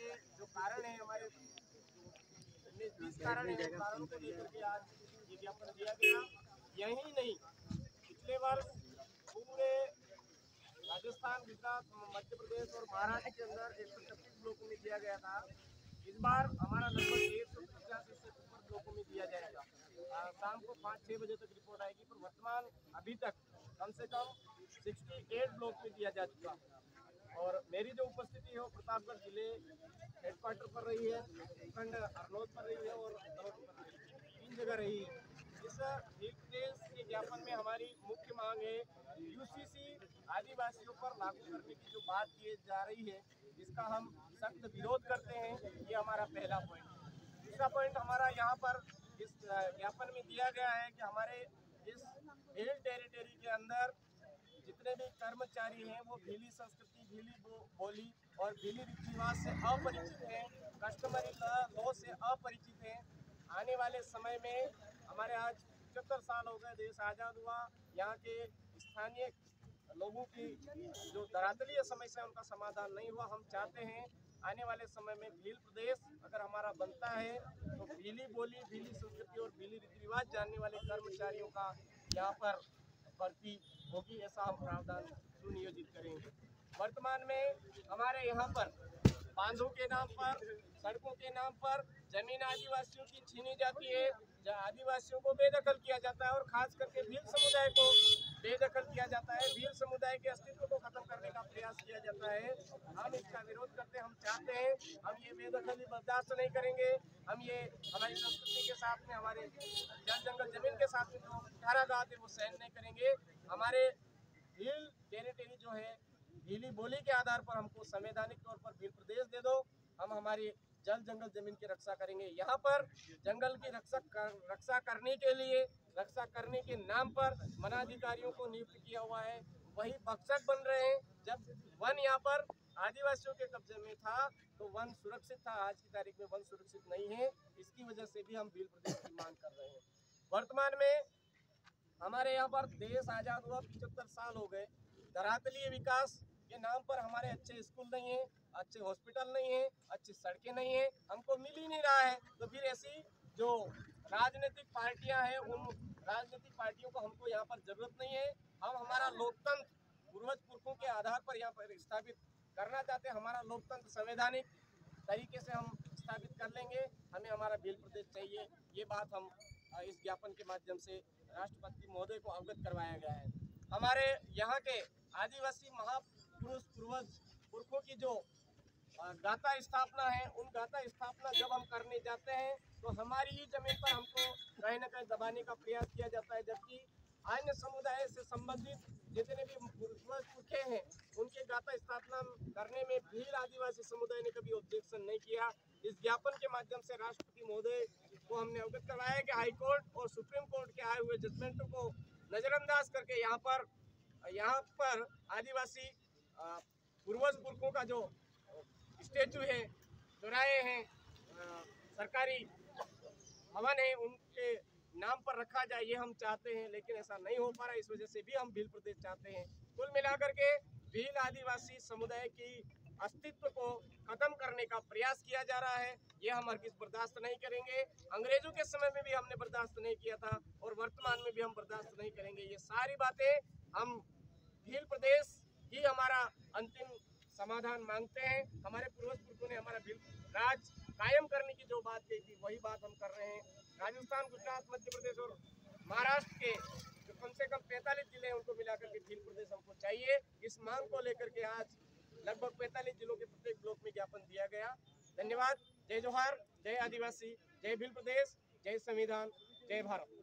के जो कारण है, हमारे 19-20 कारण है, कारणों को लेकर के आज ये ज्ञापन दिया गया। यही नहीं, पिछले वर्ष पूरे राजस्थान, गुजरात, मध्य प्रदेश और महाराष्ट्र के अंदर 136 ब्लॉकों में दिया गया था। इस बार हमारा लगभग 185 से ऊपर ब्लॉकों में दिया जाएगा। शाम को 5-6 बजे तक रिपोर्ट आएगी, पर वर्तमान अभी तक कम से कम 68 ब्लॉक में दिया जा चुका। और मेरी जो उपस्थिति है वो प्रतापगढ़ जिले हेडक्वार्टर पर रही है, खंड हरनौत पर रही है और दौलत पर रही है, 3 जगह रही है। इस भील प्रदेश के ज्ञापन में हमारी मुख्य मांग है यूसीसी आदिवासियों पर लागू करने की जो बात की जा रही है, इसका हम सख्त विरोध करते हैं। ये हमारा पहला पॉइंट। दूसरा पॉइंट हमारा यहाँ पर इस ज्ञापन में दिया गया है कि हमारे इस भील टेरिटरी के अंदर जितने भी कर्मचारी हैं वो भीली संस्कृति, भीली बोली और भीली रीति रिवाज से अपरिचित हैं, कस्टमरी लॉ से अपरिचित हैं। आने वाले समय में हमारे आज 75 साल हो गए, देश आज़ाद हुआ, यहाँ के स्थानीय लोगों की जो धरातलीय समस्या उनका समाधान नहीं हुआ। हम चाहते हैं आने वाले समय में भील प्रदेश अगर हमारा बनता है तो भीली बोली, भीली संस्कृति और भीली रीति रिवाज जानने वाले कर्मचारियों का यहाँ पर भर्ती होगी, ऐसा हम प्रावधान सुनियोजित करेंगे। वर्तमान में हमारे यहाँ पर बांधों के नाम पर, सड़कों के नाम पर जमीन आदिवासियों की छीनी जाती है, आदिवासियों को बेदखल किया जाता है और खास करके भील समुदाय को बेदखल किया जाता है। भील समुदाय के अस्तित्व को खत्म करने का प्रयास किया जाता है। हम इसका विरोध करते हैं। हम चाहते हैं हम ये बेदखली बर्दाश्त नहीं करेंगे। हम ये हमारी संस्कृति के साथ में, हमारे जल जंगल जमीन के साथ में जो ठहराघात है वो सहन नहीं करेंगे। हमारे भील टेरिटरी जो है, भीली बोली के आधार पर हमको संवैधानिक तौर पर भील प्रदेश दे दो। हम हमारी जल जंगल जमीन की रक्षा करेंगे। यहाँ पर जंगल की रक्षा करने के लिए, रक्षा करने के नाम पर वनाधिकारियों को नियुक्त किया हुआ है, वही भक्षक बन रहे हैं। जब वन यहाँ पर आदिवासियों के कब्जे में था तो वन सुरक्षित था, आज की तारीख में वन सुरक्षित नहीं है। इसकी वजह से भी हम भील प्रदेश की मांग कर रहे हैं। वर्तमान में हमारे यहाँ पर देश आज़ाद हुआ 75 साल हो गए, धरातलीय विकास के नाम पर हमारे अच्छे स्कूल नहीं है, अच्छे हॉस्पिटल नहीं है, अच्छी सड़कें नहीं है, हमको मिल ही नहीं रहा है। तो फिर ऐसी जो राजनीतिक पार्टियां हैं, उन राजनीतिक पार्टियों को हमको यहाँ पर जरूरत नहीं है। हम हमारा लोकतंत्र पूर्वज पुरखों के आधार पर यहाँ पर स्थापित करना चाहते हैं। हमारा लोकतंत्र संवैधानिक तरीके से हम स्थापित कर लेंगे। हमें हमारा भील प्रदेश चाहिए। ये बात हम इस ज्ञापन के माध्यम से राष्ट्रपति महोदय को अवगत करवाया गया है। हमारे यहाँ के आदिवासी महापुरुष पूर्वज पुरखों की जो गाथा स्थापना है, उन गाथा स्थापना जब हम करने जाते हैं तो हमारी ही जमीन पर हमको कहीं न कहीं दबाने का प्रयास किया जाता है, जबकि अन्य समुदाय से संबंधित जितने भी पूर्वज पुरखे हैं उनके गाथा स्थापना करने में भील आदिवासी समुदाय ने कभी ऑब्जेक्शन नहीं किया। इस ज्ञापन के माध्यम से राष्ट्रपति महोदय को हमने अवगत करवाया कि हाई कोर्ट और सुप्रीम कोर्ट के आए हुए जजमेंटों को नजरअंदाज करके यहाँ पर आदिवासी पूर्वज पुरखों का जो स्टेचू है, चौराहे हैं, सरकारी भवन है, उनके नाम पर रखा जाए, ये हम चाहते हैं। लेकिन ऐसा नहीं हो पा रहा, इस वजह से भी हम भील प्रदेश चाहते हैं। कुल मिलाकर के भील आदिवासी समुदाय की अस्तित्व को खत्म करने का प्रयास किया जा रहा है, ये हम हरगिज बर्दाश्त नहीं करेंगे। अंग्रेजों के समय में भी हमने बर्दाश्त नहीं किया था और वर्तमान में भी हम बर्दाश्त नहीं करेंगे। ये सारी बातें हम भील प्रदेश ही हमारा अंतिम समाधान मांगते हैं। हमारे पूर्वज पुरखों ने हमारा भील राज कायम करने की जो बात कही थी वही बात हम कर रहे हैं। राजस्थान, गुजरात, मध्य प्रदेश और महाराष्ट्र के जो कम से कम 45 जिले हैं उनको मिलाकर के भील प्रदेश हमको चाहिए। इस मांग को लेकर के आज लगभग 45 जिलों के प्रत्येक ब्लॉक में ज्ञापन दिया गया। धन्यवाद। जय जोहार, जय आदिवासी, जय भील प्रदेश, जय संविधान, जय भारत।